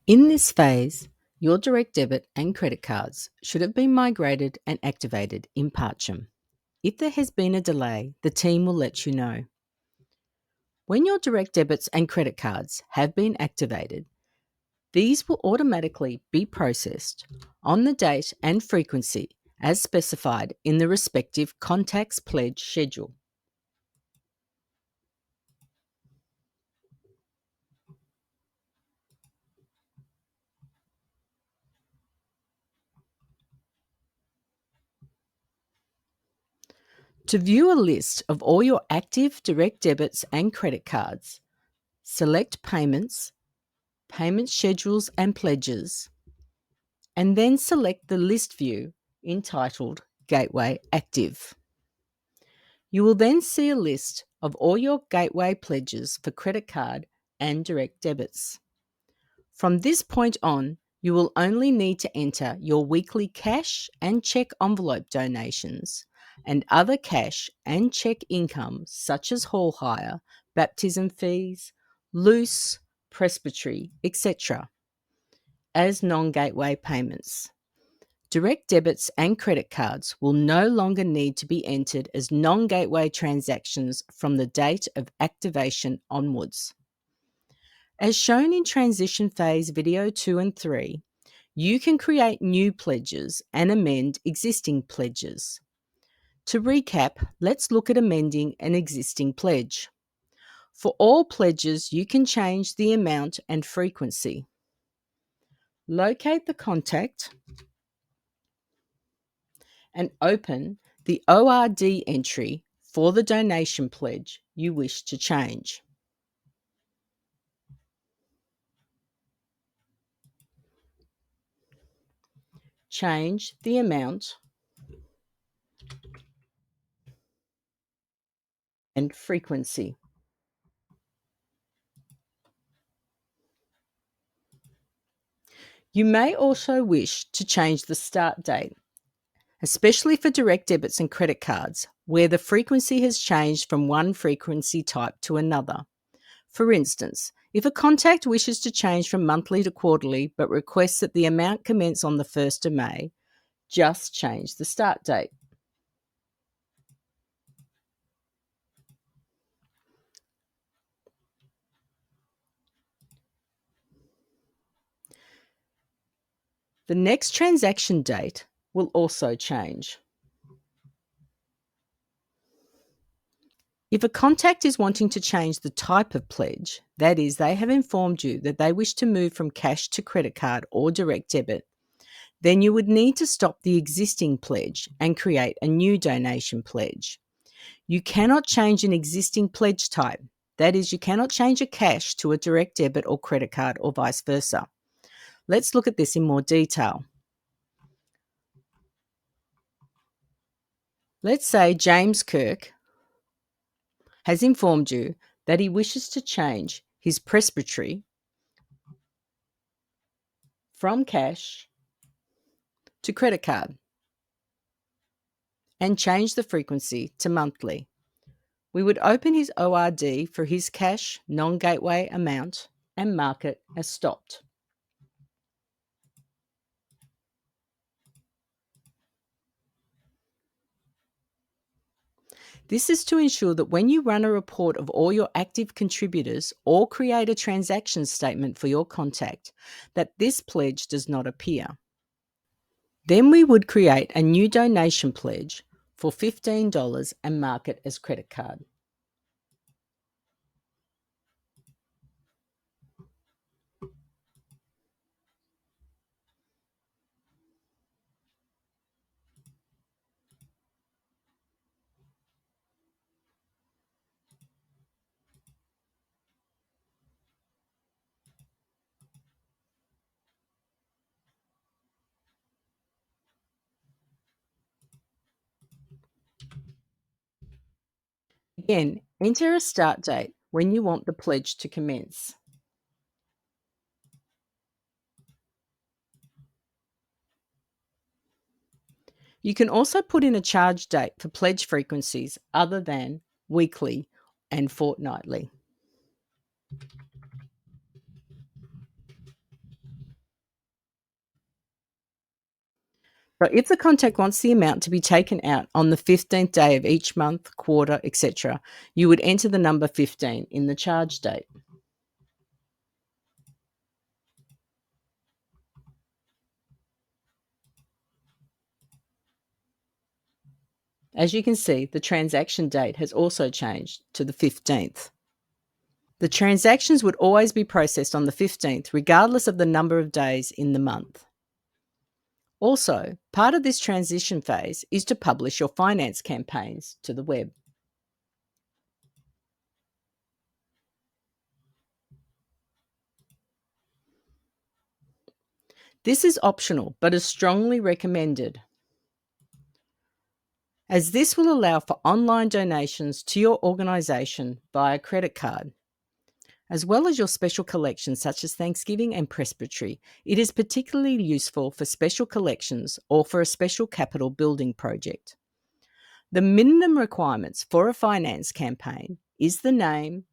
In this phase, your direct debit and credit cards should have been migrated and activated in PACEM. If there has been a delay, the team will let you know. When your direct debits and credit cards have been activated, these will automatically be processed on the date and frequency as specified in the respective Contacts Pledge schedule. To view a list of all your active direct debits and credit cards, select Payments, Payment Schedules and Pledges, and then select the list view entitled Gateway Active. You will then see a list of all your gateway pledges for credit card and direct debits. From this point on, you will only need to enter your weekly cash and cheque envelope donations and other cash and cheque income such as hall hire, baptism fees, loose, presbytery, etc. as non-gateway payments. Direct debits and credit cards will no longer need to be entered as non-gateway transactions from the date of activation onwards. As shown in Transition Phase Video 2 and 3, you can create new pledges and amend existing pledges. To recap, let's look at amending an existing pledge. For all pledges, you can change the amount and frequency. Locate the contact and open the ORD entry for the donation pledge you wish to change. Change the amount and frequency. You may also wish to change the start date, especially for direct debits and credit cards, where the frequency has changed from one frequency type to another. For instance, if a contact wishes to change from monthly to quarterly but requests that the amount commence on the 1st of May, just change the start date. The next transaction date will also change. If a contact is wanting to change the type of pledge, that is, they have informed you that they wish to move from cash to credit card or direct debit, then you would need to stop the existing pledge and create a new donation pledge. You cannot change an existing pledge type. That is, you cannot change a cash to a direct debit or credit card or vice versa. Let's look at this in more detail. Let's say James Kirk has informed you that he wishes to change his presbytery from cash to credit card and change the frequency to monthly. We would open his ORD for his cash non-gateway amount and mark it as stopped. This is to ensure that when you run a report of all your active contributors or create a transaction statement for your contact, that this pledge does not appear. Then we would create a new donation pledge for $15 and mark it as credit card. Again, enter a start date when you want the pledge to commence. You can also put in a charge date for pledge frequencies other than weekly and fortnightly. So if the contact wants the amount to be taken out on the 15th day of each month, quarter, etc., you would enter the number 15 in the charge date. As you can see, the transaction date has also changed to the 15th. The transactions would always be processed on the 15th, regardless of the number of days in the month. Also, part of this transition phase is to publish your finance campaigns to the web. This is optional, but is strongly recommended, as this will allow for online donations to your organisation via credit card. As well as your special collections such as Thanksgiving and Presbytery, it is particularly useful for special collections or for a special capital building project. The minimum requirements for a finance campaign is the name,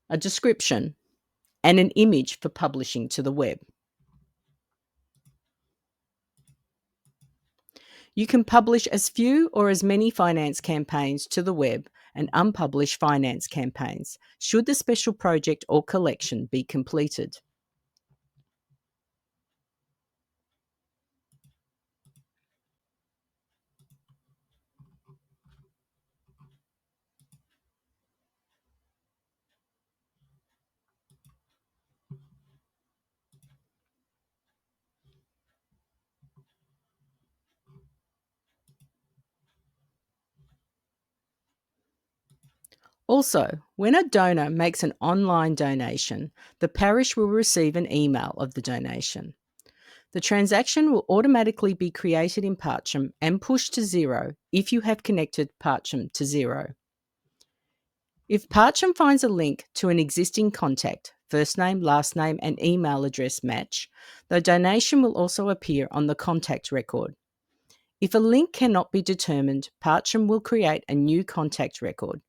a description, and an image for publishing to the web. You can publish as few or as many finance campaigns to the web and unpublish finance campaigns, should the special project or collection be completed. Also, when a donor makes an online donation, the parish will receive an email of the donation. The transaction will automatically be created in PACEM and pushed to Xero if you have connected PACEM to Xero. If PACEM finds a link to an existing contact, first name, last name, and email address match, the donation will also appear on the contact record. If a link cannot be determined, PACEM will create a new contact record.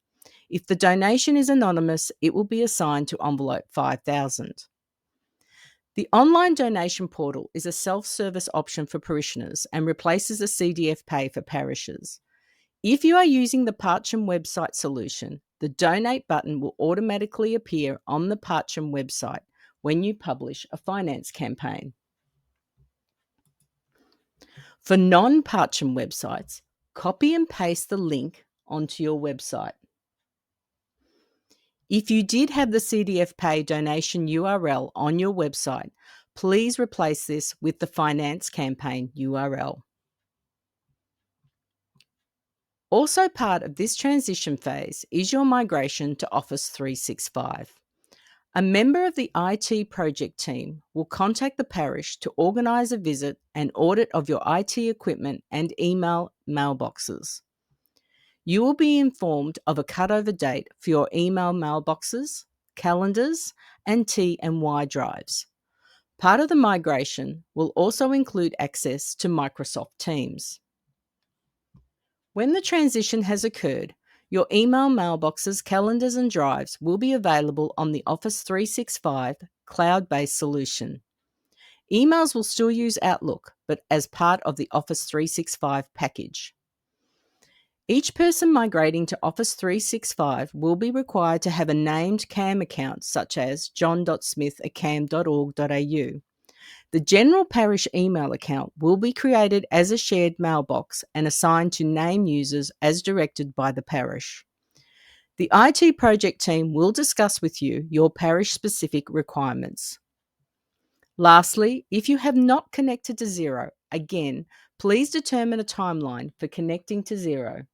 If the donation is anonymous, it will be assigned to envelope 5000. The online donation portal is a self-service option for parishioners and replaces a CDF Pay for parishes. If you are using the PACEM website solution, the donate button will automatically appear on the PACEM website when you publish a finance campaign. For non-PACEM websites, copy and paste the link onto your website. If you did have the CDF Pay donation URL on your website, please replace this with the finance campaign URL. Also part of this transition phase is your migration to Office 365. A member of the IT project team will contact the parish to organise a visit and audit of your IT equipment and email mailboxes. You will be informed of a cutover date for your email mailboxes, calendars, and T and Y drives. Part of the migration will also include access to Microsoft Teams. When the transition has occurred, your email mailboxes, calendars, and drives will be available on the Office 365 cloud-based solution. Emails will still use Outlook, but as part of the Office 365 package. Each person migrating to Office 365 will be required to have a named CAM account, such as john.smith@cam.org.au. The general parish email account will be created as a shared mailbox and assigned to name users as directed by the parish. The IT project team will discuss with you your parish-specific requirements. Lastly, if you have not connected to Xero, again, please determine a timeline for connecting to Xero,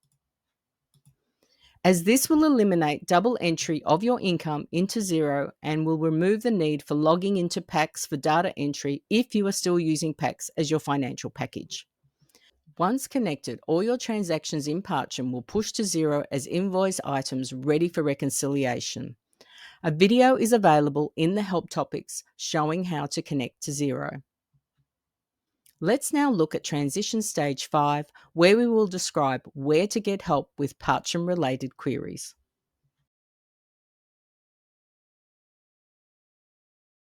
as this will eliminate double entry of your income into Xero and will remove the need for logging into PACS for data entry if you are still using PACS as your financial package. Once connected, all your transactions in PACEM will push to Xero as invoice items ready for reconciliation. A video is available in the help topics showing how to connect to Xero. Let's now look at Transition Stage 5, where we will describe where to get help with PACEM-related queries.